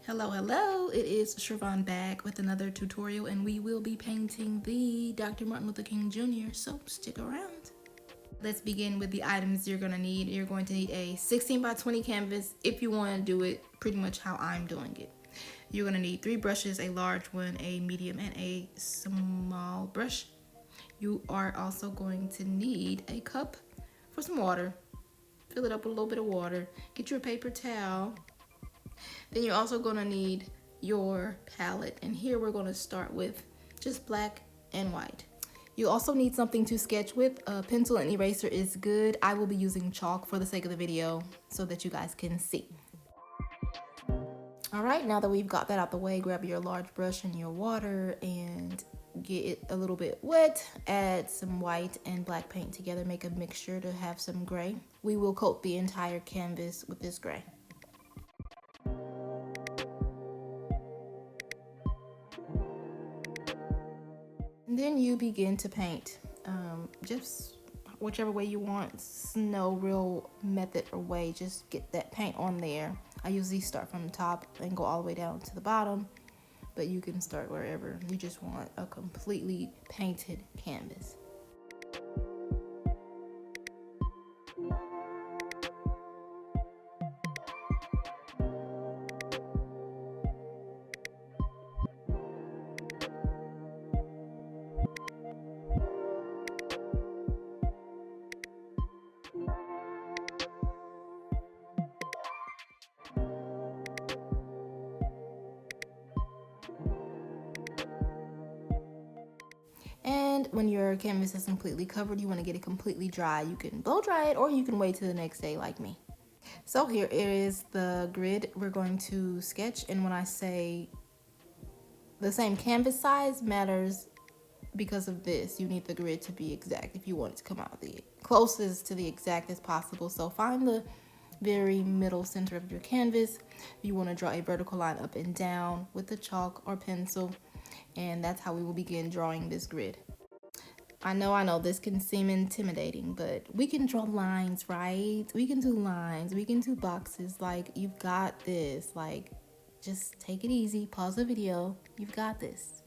Hello, hello, it is Siobhan back with another tutorial, and we will be painting the Dr. Martin Luther King Jr., so stick around. Let's begin with the items you're gonna need. You're going to need a 16 by 20 canvas if you wanna do it pretty much how I'm doing it. You're gonna need 3 brushes, a large one, a medium, and a small brush. You are also going to need a cup for some water. Fill it up with a little bit of water. Get you a paper towel. Then you're also gonna need your palette, and here we're gonna start with just black and white. You also need something to sketch with. A pencil and eraser is good. I will be using chalk for the sake of the video so that you guys can see. All right, now that we've got that out the way, grab your large brush and your water and get it a little bit wet. Add some white and black paint together. Make a mixture to have some gray. We will coat the entire canvas with this gray. And then you begin to paint, just whichever way you want. No real method or way, just get that paint on there. I usually start from the top and go all the way down to the bottom, but you can start wherever you just want a completely painted canvas. And when your canvas is completely covered, you want to get it completely dry. You can blow dry it or you can wait till the next day like me. So here is the grid we're going to sketch, and when I say the same canvas size matters because of this, you need the grid to be exact if you want it to come out the closest to the exact as possible. So find the very middle center of your canvas. You want to draw a vertical line up and down with the chalk or pencil, and that's how we will begin drawing this grid. I know this can seem intimidating, but we can draw lines, right? We can do lines, we can do boxes. Like, you've got this. Like, just take it easy, pause the video, you've got this.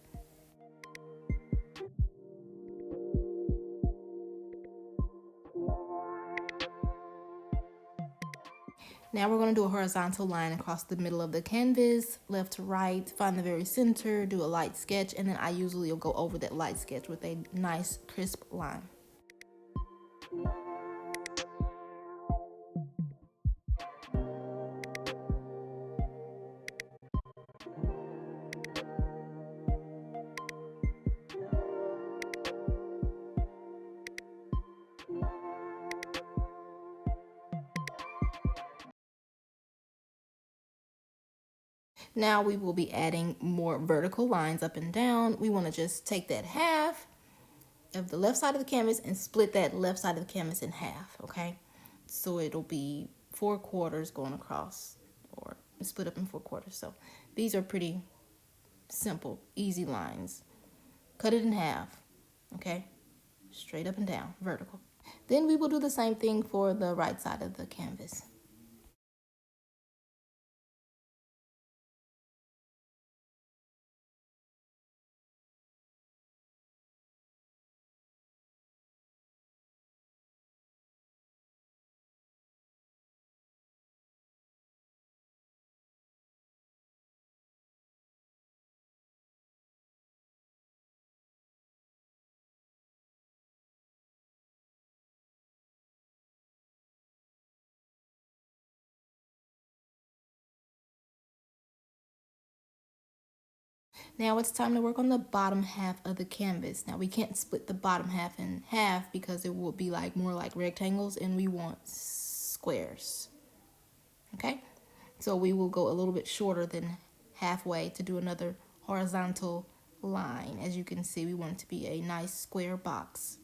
Now we're going to do a horizontal line across the middle of the canvas, left to right, find the very center, do a light sketch, and then I usually will go over that light sketch with a nice crisp line. Now we will be adding more vertical lines up and down. We want to just take that half of the left side of the canvas and split that left side of the canvas in half, okay? So it'll be 4 quarters going across, or split up in 4 quarters. So these are pretty simple, easy lines. Cut it in half, okay? Straight up and down, vertical. Then we will do the same thing for the right side of the canvas. Now it's time to work on the bottom half of the canvas. Now we can't split the bottom half in half because it will be like more like rectangles, and we want squares. Okay? So we will go a little bit shorter than halfway to do another horizontal line. As you can see, we want it to be a nice square box.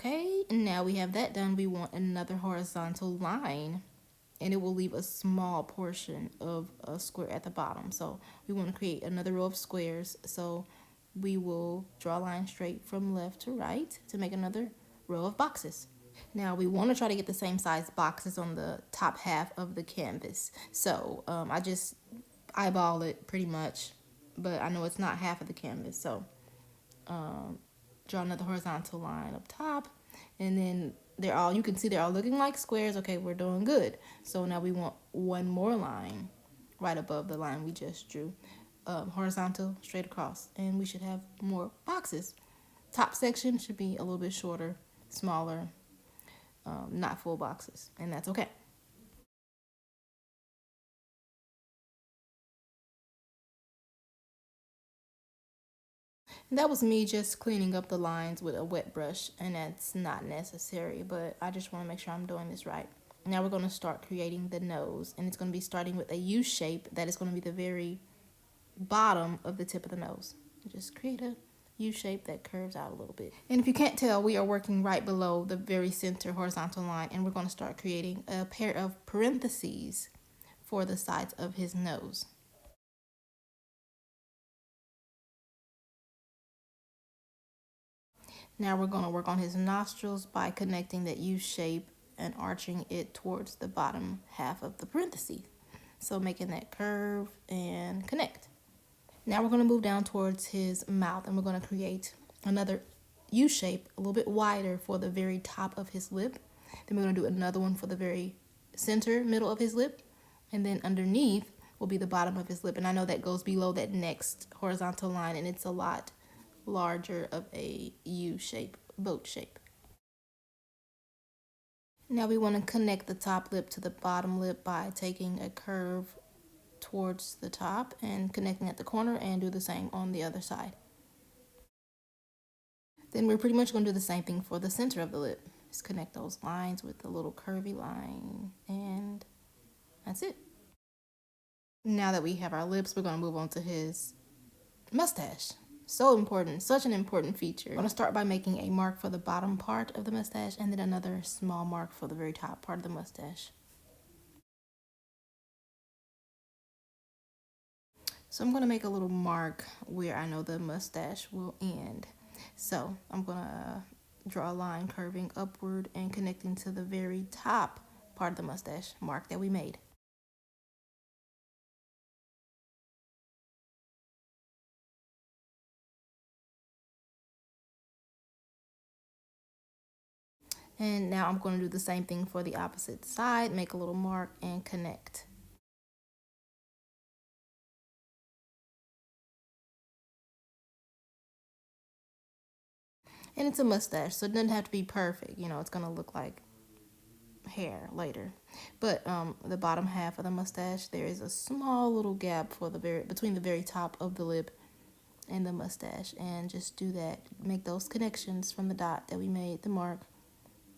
Okay, and now we have that done. We want another horizontal line. and it will leave a small portion of a square at the bottom. So we want to create another row of squares. So we will draw a line straight from left to right to make another row of boxes. Now we want to try to get the same size boxes on the top half of the canvas. So I just eyeball it pretty much, but I know it's not half of the canvas. So draw another horizontal line up top, and then you can see they're all looking like squares. Okay, we're doing good. So now we want one more line right above the line we just drew, horizontal straight across, and we should have more boxes. Top section should be a little bit shorter, smaller, not full boxes, and that's okay. And that was me just cleaning up the lines with a wet brush, and that's not necessary, but I just want to make sure I'm doing this right. Now we're going to start creating the nose, and it's going to be starting with a U shape that is going to be the very bottom of the tip of the nose. Just create a U shape that curves out a little bit. And if you can't tell, we are working right below the very center horizontal line, and we're going to start creating a pair of parentheses for the sides of his nose. Now we're going to work on his nostrils by connecting that U shape and arching it towards the bottom half of the parentheses. So making that curve and connect. Now we're going to move down towards his mouth, and we're going to create another U shape a little bit wider for the very top of his lip. Then we're going to do another one for the very center middle of his lip, and then underneath will be the bottom of his lip. And I know that goes below that next horizontal line, and it's a lot larger of a U shape, boat shape. Now we want to connect the top lip to the bottom lip by taking a curve towards the top and connecting at the corner, and do the same on the other side. Then we're pretty much going to do the same thing for the center of the lip. Just connect those lines with a little curvy line, and that's it. Now that we have our lips, we're going to move on to his mustache. So important, such an important feature. I'm going to start by making a mark for the bottom part of the mustache, and then another small mark for the very top part of the mustache. So I'm going to make a little mark where I know the mustache will end. So I'm going to draw a line curving upward and connecting to the very top part of the mustache mark that we made. And now I'm going to do the same thing for the opposite side, make a little mark and connect. And it's a mustache, so it doesn't have to be perfect. You know, it's going to look like hair later. But the bottom half of the mustache, there is a small little gap for between the very top of the lip and the mustache. And just do that. Make those connections from the dot that we made, the mark,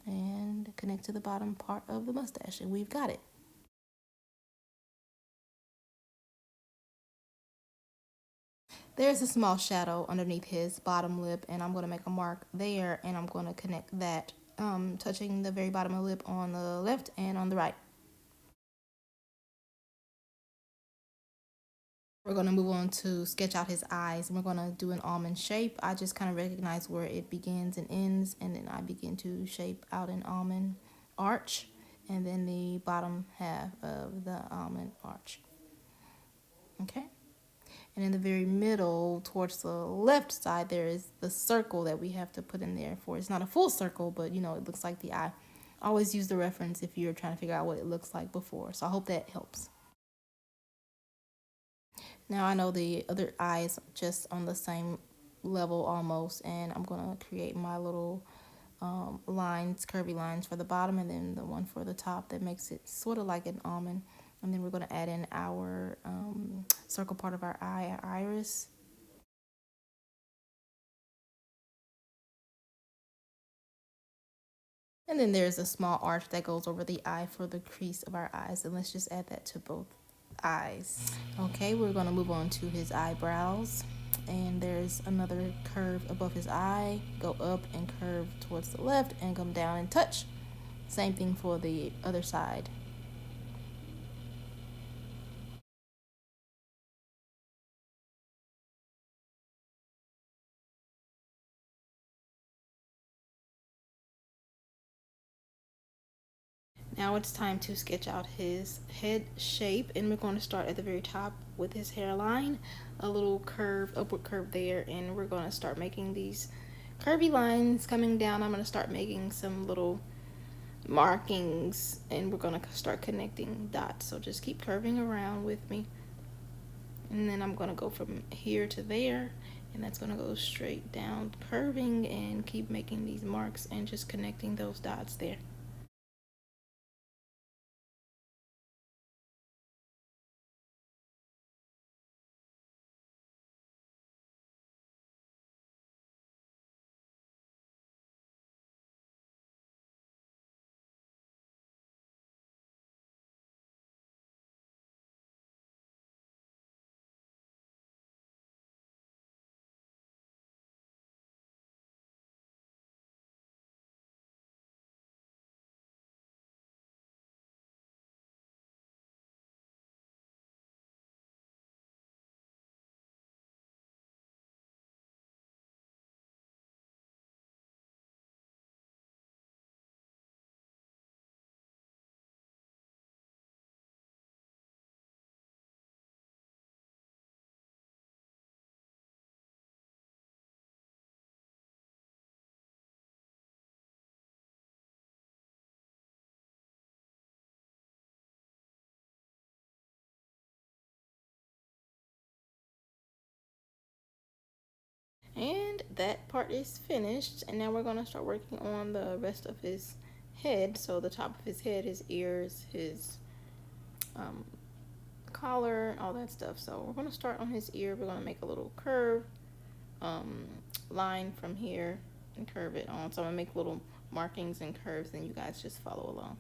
and connect to the bottom part of the mustache, and we've got it. There's a small shadow underneath his bottom lip, and I'm going to make a mark there, and I'm going to connect that, touching the very bottom of the lip on the left and on the right. We're going to move on to sketch out his eyes, and we're going to do an almond shape. I just kind of recognize where it begins and ends, and then I begin to shape out an almond arch, and then the bottom half of the almond arch. Okay? And in the very middle, towards the left side, there is the circle that we have to put in there for. It's not a full circle, but you know, it looks like the eye. Always use the reference if you're trying to figure out what it looks like before. So I hope that helps. Now I know the other eye is just on the same level almost, and I'm going to create my little lines, curvy lines for the bottom, and then the one for the top that makes it sort of like an almond. And then we're going to add in our circle part of our eye, our iris. And then there's a small arch that goes over the eye for the crease of our eyes. And let's just add that to both eyes. Okay, we're going to move on to his eyebrows. And there's another curve above his eye. Go up and curve towards the left and come down and touch. Same thing for the other side. Now it's time to sketch out his head shape, and we're going to start at the very top with his hairline, a little curve, upward curve there, and we're going to start making these curvy lines coming down. I'm going to start making some little markings, and we're going to start connecting dots. So just keep curving around with me, and then I'm going to go from here to there, and that's going to go straight down, curving, and keep making these marks and just connecting those dots there. And that part is finished, and now we're going to start working on the rest of his head. So the top of his head, his ears, his um, collar, all that stuff. So we're going to start on his ear. We're going to make a little curve um, line from here and curve it on. So I'm going to make little markings and curves, and you guys just follow along.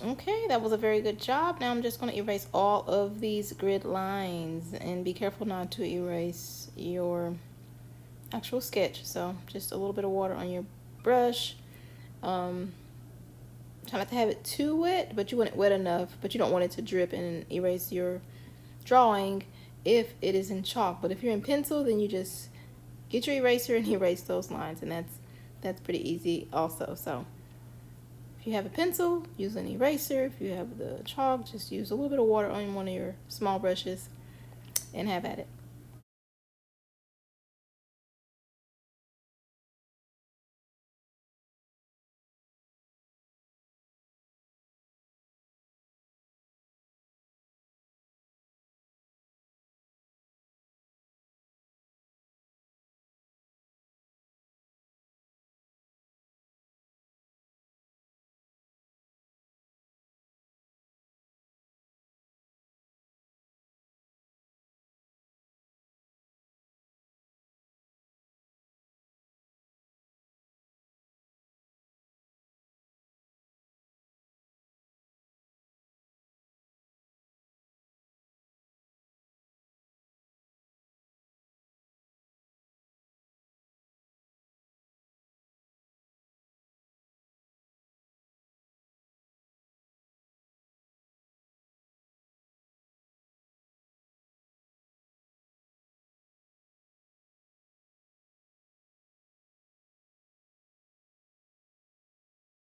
Okay, that was a very good job. Now I'm just going to erase all of these grid lines, and be careful not to erase your actual sketch. So just a little bit of water on your brush. Try not to have it too wet, but you want it wet enough, but you don't want it to drip and erase your drawing if it is in chalk. But if you're in pencil, then you just get your eraser and erase those lines, and that's pretty easy also. So if you have a pencil, use an eraser. If you have the chalk, just use a little bit of water on one of your small brushes and have at it.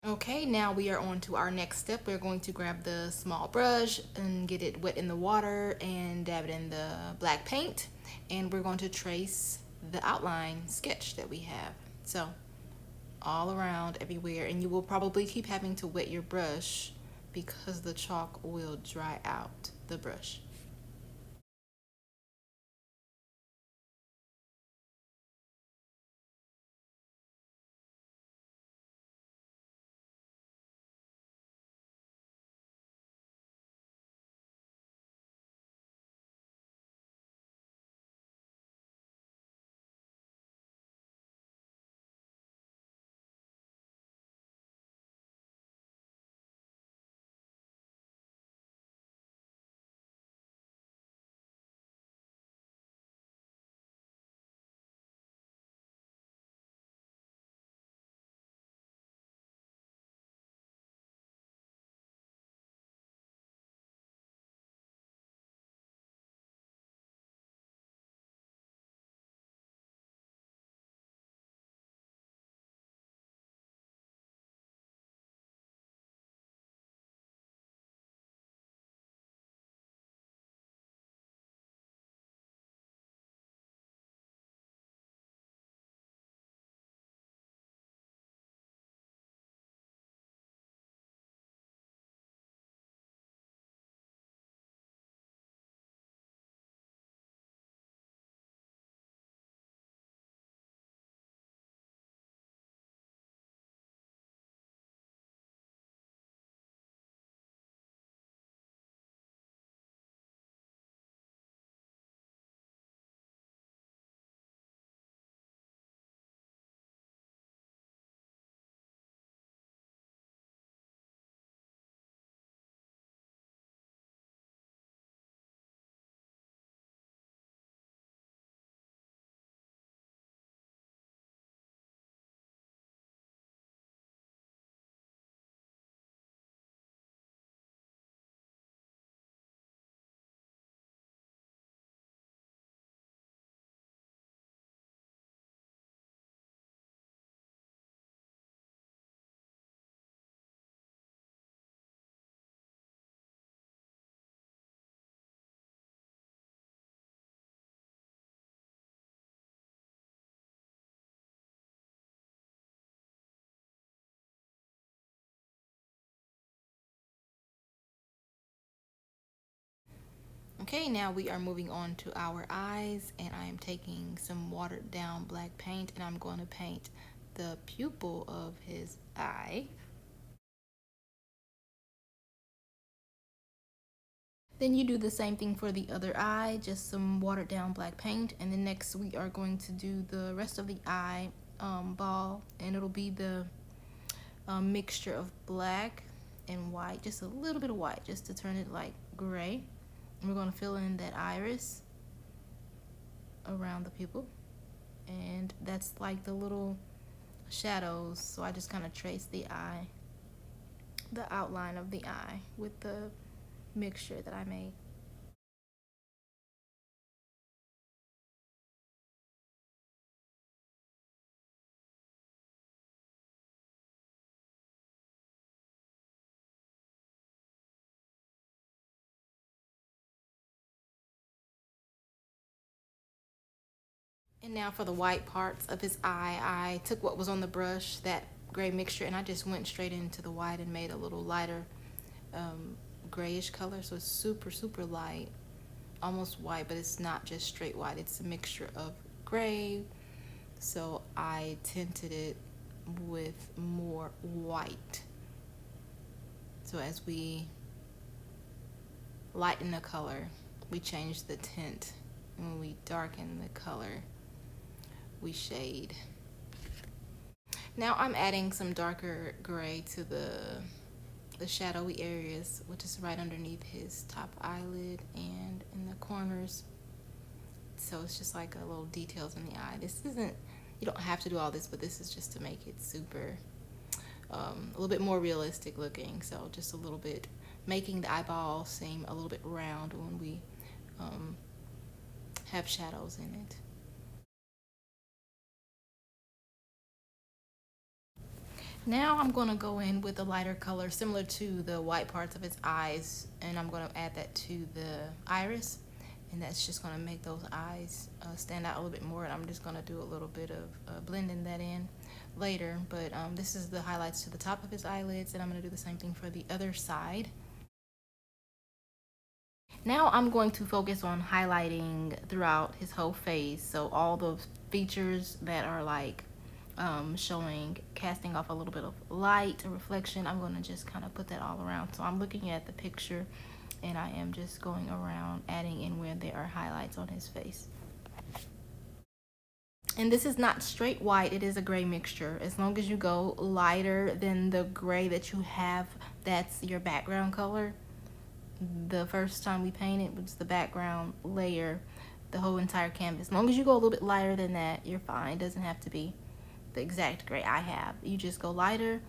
Okay, now we are on to our next step. We're going to grab the small brush and get it wet in the water and dab it in the black paint. And we're going to trace the outline sketch that we have. So all around everywhere. And you will probably keep having to wet your brush because the chalk will dry out the brush. Okay, now we are moving on to our eyes, and I am taking some watered down black paint and I'm going to paint the pupil of his eye. Then you do the same thing for the other eye, just some watered down black paint. And then next we are going to do the rest of the eye ball, and it'll be the mixture of black and white, just a little bit of white, just to turn it like gray. And we're going to fill in that iris around the pupil, and that's like the little shadows. So I just kind of trace the eye, the outline of the eye with the mixture that I made. And now for the white parts of his eye, I took what was on the brush, that gray mixture, and I just went straight into the white and made a little lighter grayish color. So it's super, super light, almost white, but it's not just straight white. It's a mixture of gray. So I tinted it with more white. So as we lighten the color, we change the tint. And when we darken the color, we shade. Now I'm adding some darker gray to the shadowy areas, which is right underneath his top eyelid and in the corners. So it's just like a little details in the eye. This isn't, you don't have to do all this, but this is just to make it super, a little bit more realistic looking. So just a little bit, making the eyeball seem a little bit round when we have shadows in it. Now I'm going to go in with a lighter color similar to the white parts of his eyes, and I'm going to add that to the iris, and that's just going to make those eyes stand out a little bit more. And I'm just going to do a little bit of blending that in later, but this is the highlights to the top of his eyelids, and I'm going to do the same thing for the other side. Now I'm going to focus on highlighting throughout his whole face, so all the features that are like showing, casting off a little bit of light or reflection, I'm going to just kind of put that all around. So I'm looking at the picture and I am just going around adding in where there are highlights on his face. And this is not straight white, it is a gray mixture. As long as you go lighter than the gray that you have, that's your background color. The first time we painted was the background layer, the whole entire canvas. As long as you go a little bit lighter than that, you're fine. It doesn't have to be the exact gray I have. You just go lighter,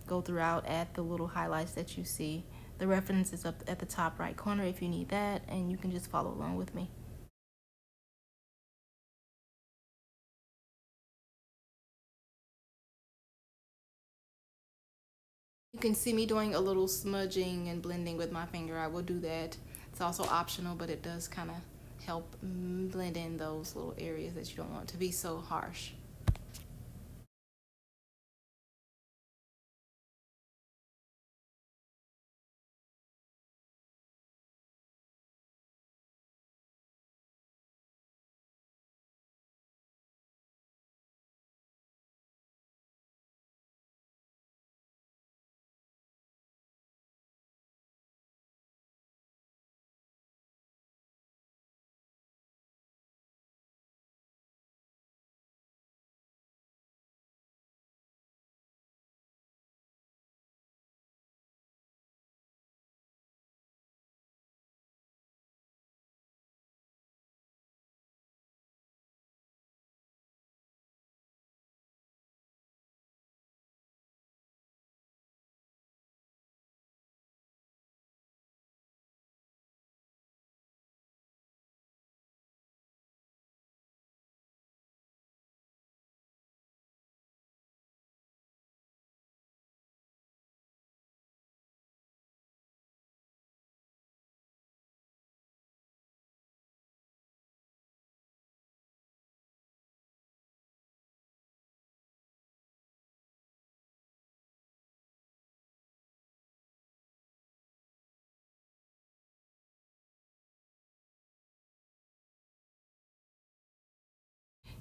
go throughout, add the little highlights that you see. The reference is up at the top right corner if you need that, and you can just follow along with me. You can see me doing a little smudging and blending with my finger. I will do that. It's also optional, but it does kind of help blend in those little areas that you don't want to be so harsh.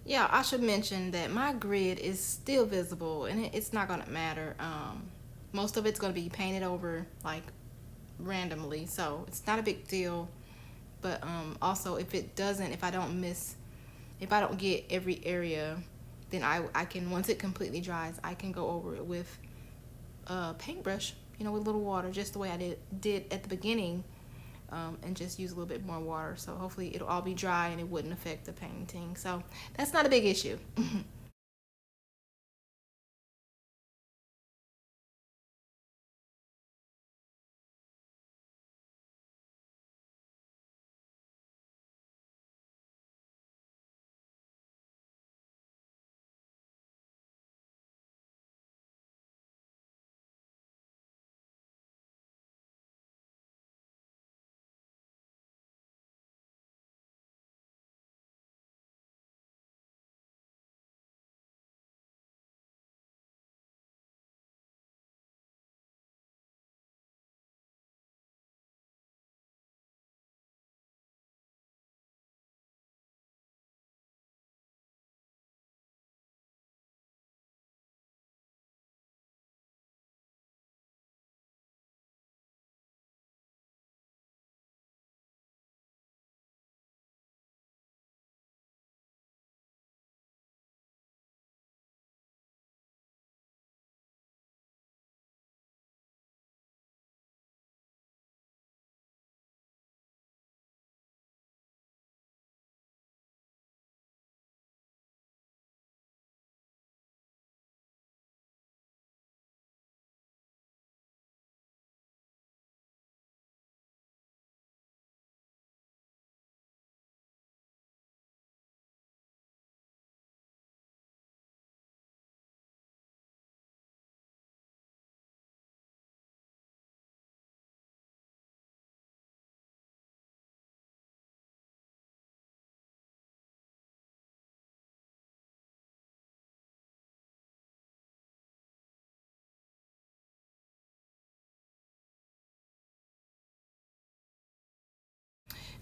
Yeah, I should mention that my grid is still visible, and it's not gonna matter. Most of it's gonna be painted over like randomly, so it's not a big deal. But also, if it doesn't, if I don't miss, if I don't get every area, then I can, once it completely dries, I can go over it with a paintbrush. with a little water, just the way I did at the beginning, and just use a little bit more water. So hopefully it'll all be dry and it wouldn't affect the painting. So that's not a big issue.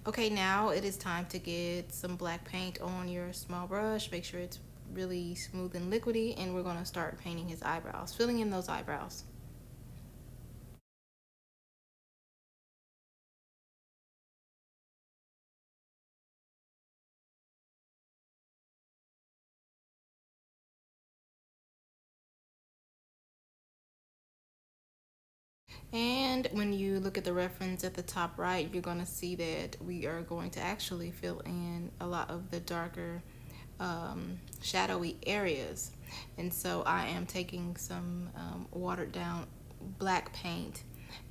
Okay, now it is time to get some black paint on your small brush. Make sure it's really smooth and liquidy, and we're going to start painting his eyebrows, filling in those eyebrows. And when you look at the reference at the top right, you're going to see that we are going to actually fill in a lot of the darker shadowy areas. And so I am taking some watered down black paint,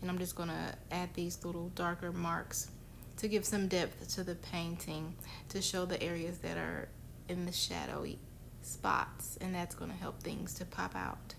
and I'm just going to add these little darker marks to give some depth to the painting, to show the areas that are in the shadowy spots, and that's going to help things to pop out.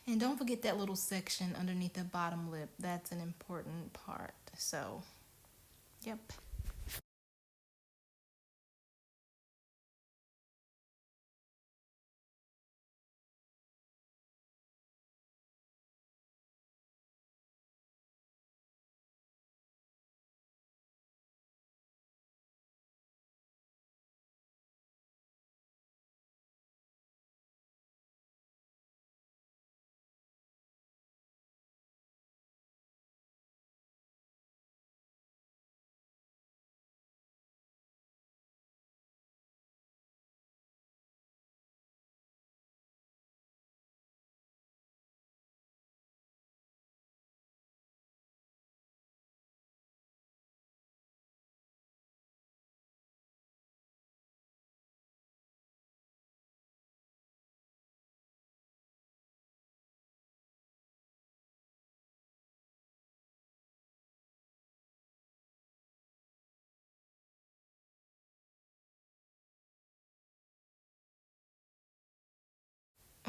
And don't forget that little section underneath the bottom lip. That's an important part. So, yep.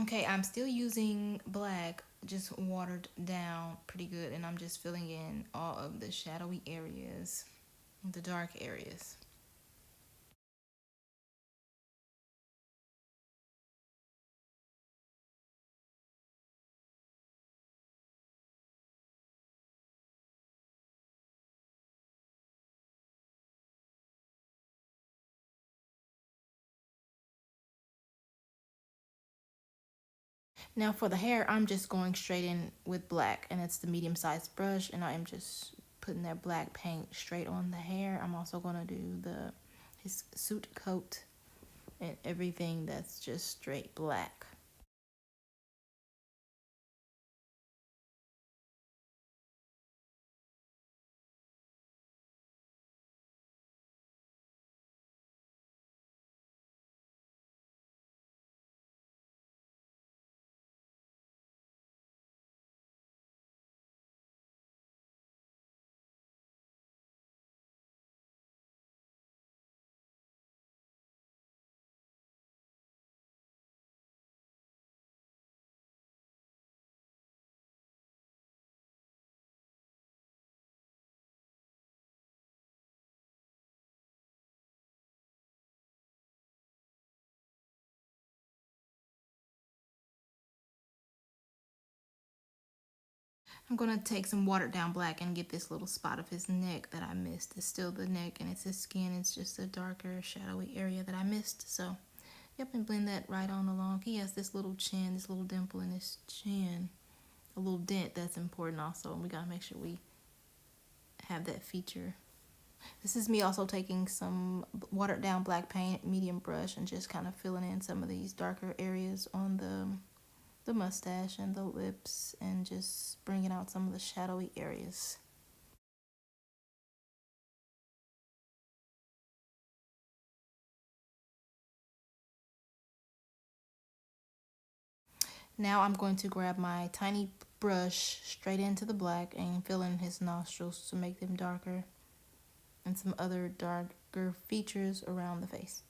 Okay, I'm still using black, just watered down pretty good, and I'm just filling in all of the shadowy areas, the dark areas. Now for the hair, I'm just going straight in with black, and it's the medium-sized brush, and I am just putting that black paint straight on the hair. I'm also gonna do his suit coat and everything that's just straight black. I'm gonna take some watered down black and get this little spot of his neck that I missed. It's still the neck and it's his skin. It's just a darker shadowy area that I missed. So, yep, and blend that right on along. He has this little chin, this little dimple in his chin. A little dent that's important also. And we gotta make sure we have that feature. This is me also taking some watered down black paint, medium brush, and just kind of filling in some of these darker areas on the mustache and the lips, and just bringing out some of the shadowy areas. Now I'm going to grab my tiny brush straight into the black and fill in his nostrils to make them darker, and some other darker features around the face.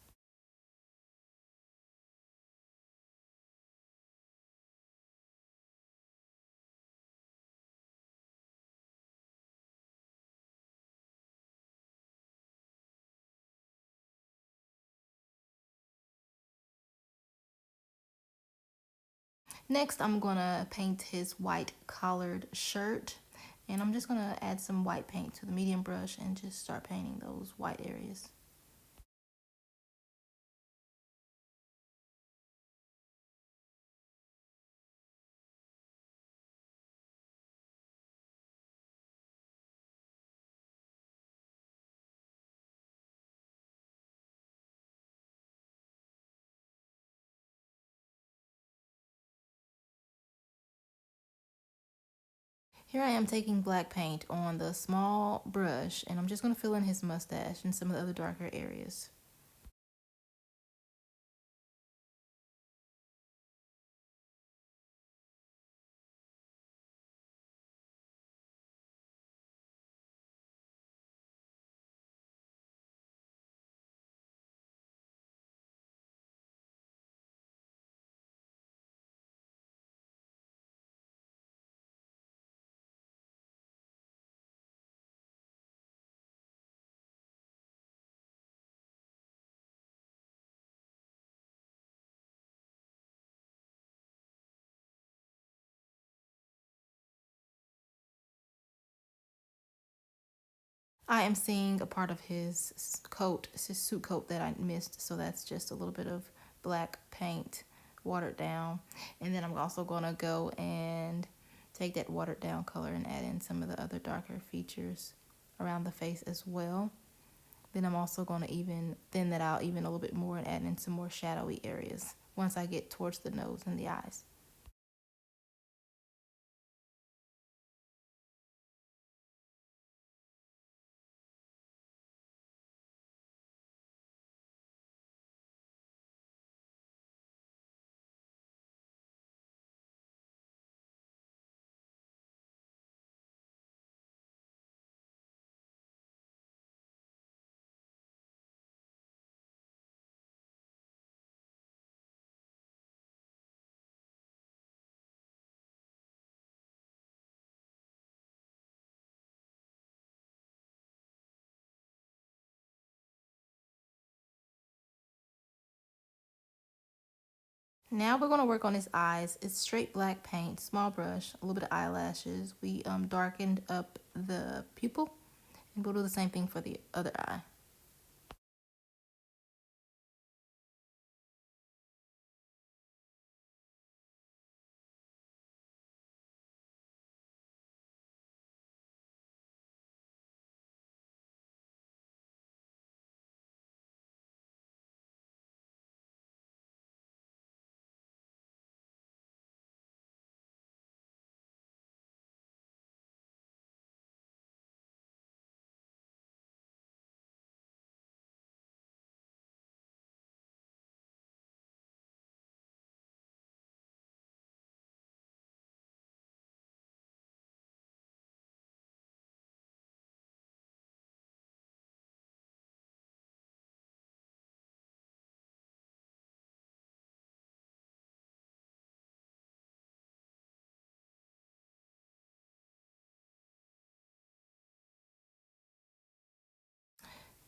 Next, I'm gonna paint his white collared shirt, and I'm just gonna add some white paint to the medium brush and just start painting those white areas. Here I am taking black paint on the small brush, and I'm just gonna fill in his mustache and some of the other darker areas. I am seeing a part of his coat, his suit coat that I missed, so that's just a little bit of black paint watered down. And then I'm also going to go and take that watered down color and add in some of the other darker features around the face as well. Then I'm also going to even thin that out even a little bit more and add in some more shadowy areas once I get towards the nose and the eyes. Now we're going to work on his eyes. It's straight black paint, small brush, a little bit of eyelashes. We darkened up the pupil, and we'll do the same thing for the other eye.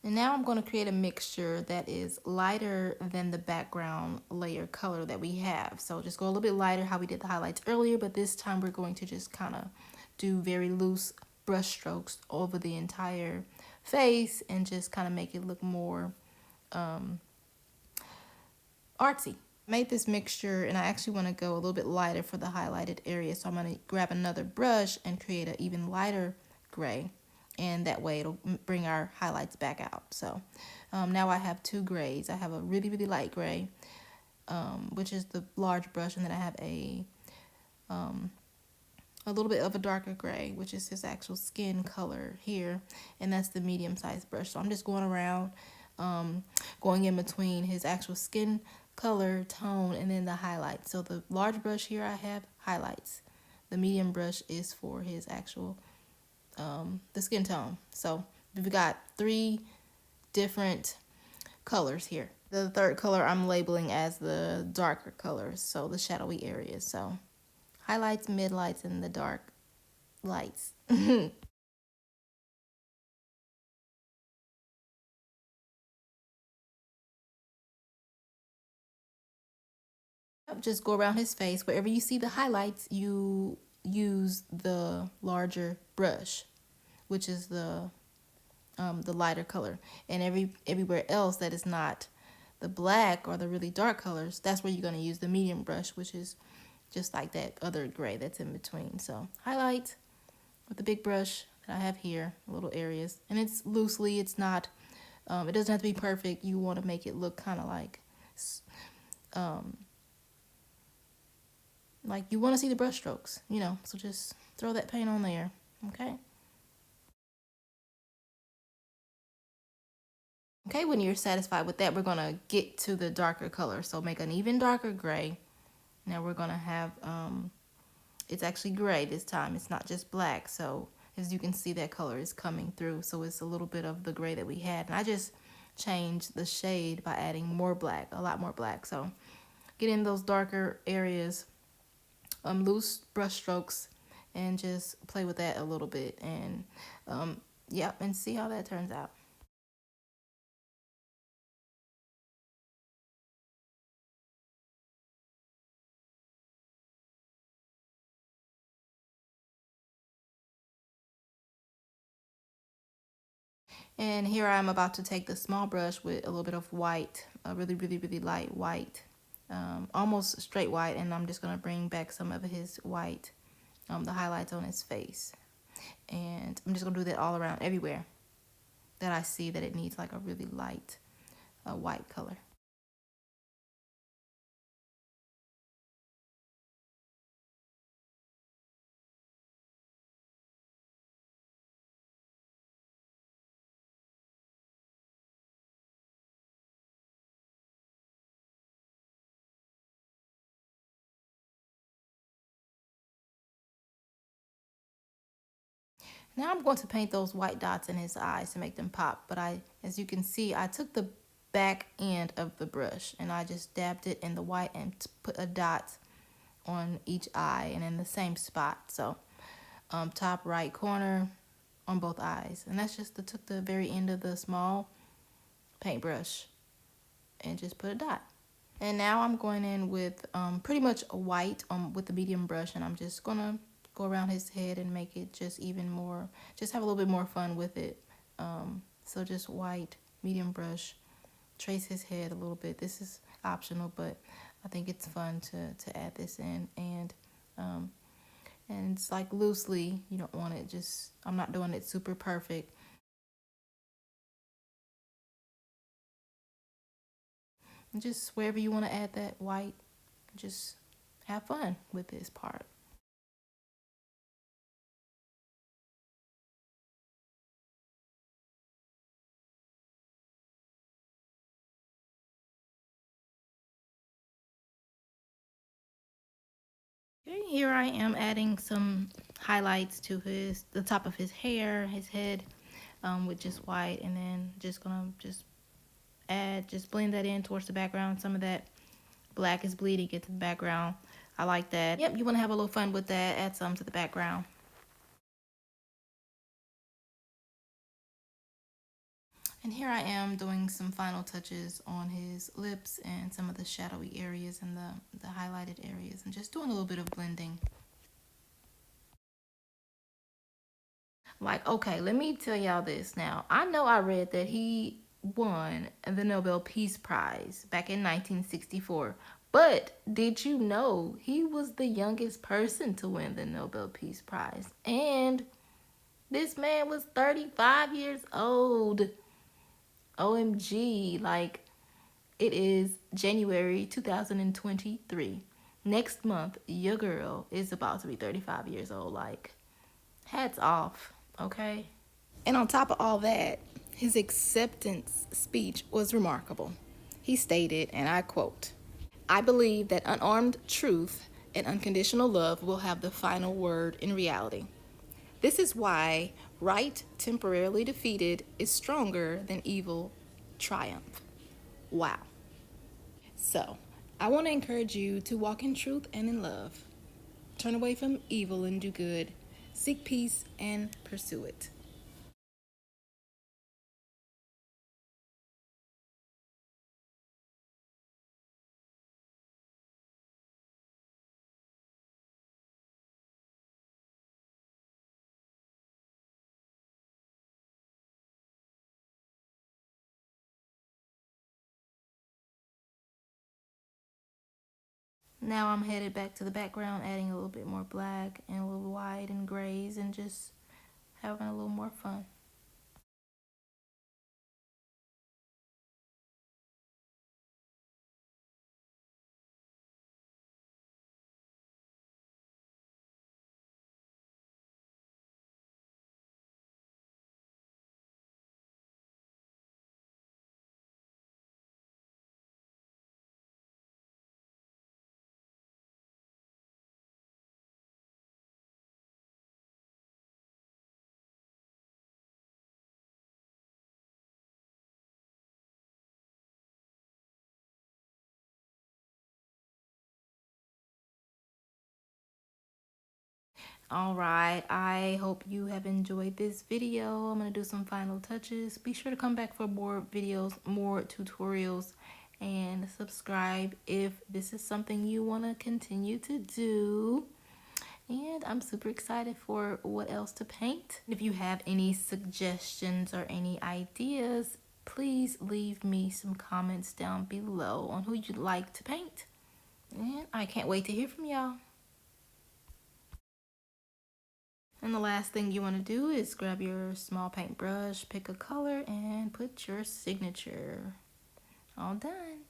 And now I'm going to create a mixture that is lighter than the background layer color that we have. So just go a little bit lighter how we did the highlights earlier, but this time we're going to just kind of do very loose brush strokes over the entire face and just kind of make it look more artsy. Made this mixture and I actually want to go a little bit lighter for the highlighted area. So I'm going to grab another brush and create an even lighter gray. And that way it'll bring our highlights back out. So now I have two grays. I have a really, really light gray, which is the large brush. And then I have a little bit of a darker gray, which is his actual skin color here. And that's the medium-sized brush. So I'm just going around, going in between his actual skin color, tone, and then the highlights. So the large brush here I have highlights. The medium brush is for his actual the skin tone. So we've got three different colors here. The third color I'm labeling as the darker colors, so the shadowy areas. So highlights, midlights, and the dark lights. Just go around his face. Wherever you see the highlights, you use the larger brush, which is the lighter color. And everywhere else that is not the black or the really dark colors, that's where you're going to use the medium brush, which is just like that other gray that's in between. So highlight with the big brush that I have here, little areas. And it's loosely, it's not, it doesn't have to be perfect. You want to make it look kind of like you want to see the brush strokes, you know, so just throw that paint on there, okay? Okay, when you're satisfied with that, we're going to get to the darker color. So make an even darker gray. Now we're going to have, it's actually gray this time. It's not just black. So as you can see, that color is coming through. So it's a little bit of the gray that we had. And I just changed the shade by adding more black, a lot more black. So get in those darker areas, loose brush strokes, and just play with that a little bit. And yeah, and see how that turns out. And here I'm about to take the small brush with a little bit of white, a really, really, really light white, almost straight white, and I'm just going to bring back some of his white, the highlights on his face. And I'm just going to do that all around, everywhere that I see that it needs like a really light white color. Now I'm going to paint those white dots in his eyes to make them pop. But as you can see, I took the back end of the brush and I just dabbed it in the white and put a dot on each eye and in the same spot. So top right corner on both eyes. And that's just took the very end of the small paintbrush and just put a dot. And now I'm going in with pretty much a white with the medium brush, and I'm just gonna go around his head and make it just even more, just have a little bit more fun with it. So just white, medium brush, trace his head a little bit. This is optional, but I think it's fun to add this in. And it's like loosely, you don't want it just, I'm not doing it super perfect. And just wherever you want to add that white, just have fun with this part. Okay, here I am adding some highlights to the top of his hair, his head, with just white, and then just gonna just blend that in towards the background. Some of that black is bleeding into the background. I like that. Yep, you want to have a little fun with that. Add some to the background. And here I am doing some final touches on his lips and some of the shadowy areas and the highlighted areas, and just doing a little bit of blending. Like, okay, let me tell y'all this now. I know I read that he won the Nobel Peace Prize back in 1964. But did you know he was the youngest person to win the Nobel Peace Prize? And this man was 35 years old. OMG. Like, it is January 2023. Next month, your girl is about to be 35 years old. Like, hats off, okay? And on top of all that, his acceptance speech was remarkable. He stated, and I quote, "I believe that unarmed truth and unconditional love will have the final word in reality. This is why right temporarily defeated is stronger than evil triumph." Wow. So, I want to encourage you to walk in truth and in love. Turn away from evil and do good. Seek peace and pursue it. Now I'm headed back to the background, adding a little bit more black and a little white and grays, and just having a little more fun. All right, I hope you have enjoyed this video. I'm going to do some final touches. Be sure to come back for more videos, more tutorials, and subscribe if this is something you want to continue to do. And I'm super excited for what else to paint. If you have any suggestions or any ideas, please leave me some comments down below on who you'd like to paint. And I can't wait to hear from y'all. And the last thing you want to do is grab your small paintbrush, pick a color, and put your signature. All done.